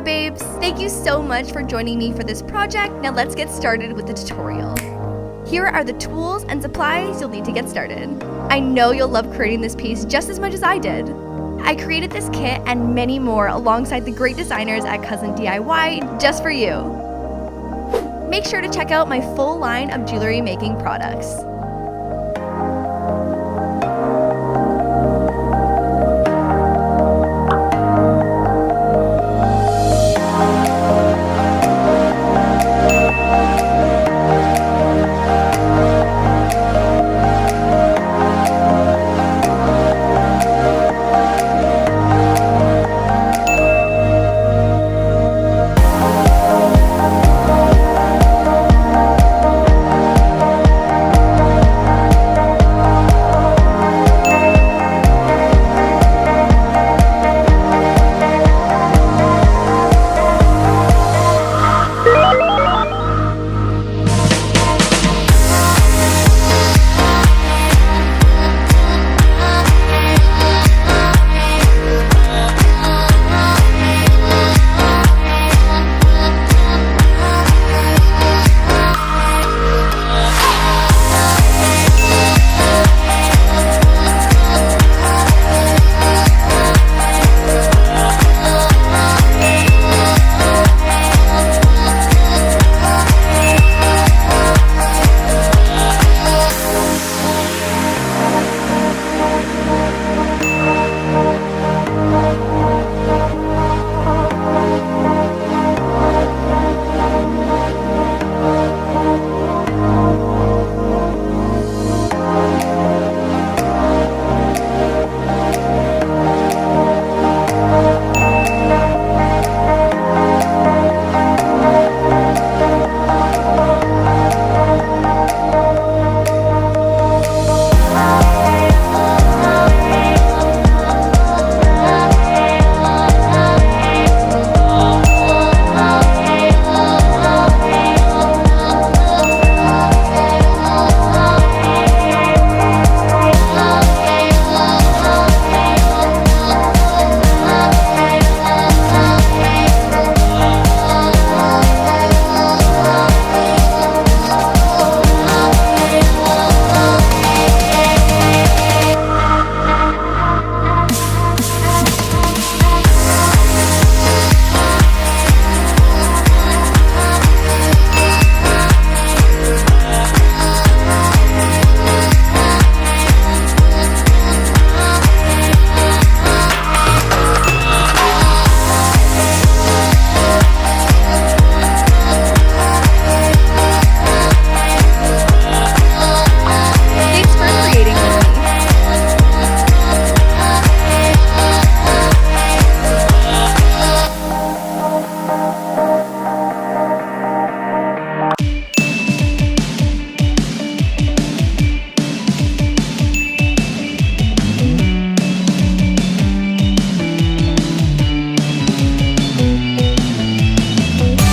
my babes. Thank you so much for joining me for this project. Now let's get started with the tutorial. Here are the tools and supplies you'll need to get started. I know you'll love creating this piece just as much as I did. I created this kit and many more alongside the great designers at Cousin DIY just for you. Make sure to check out my full line of jewelry making products.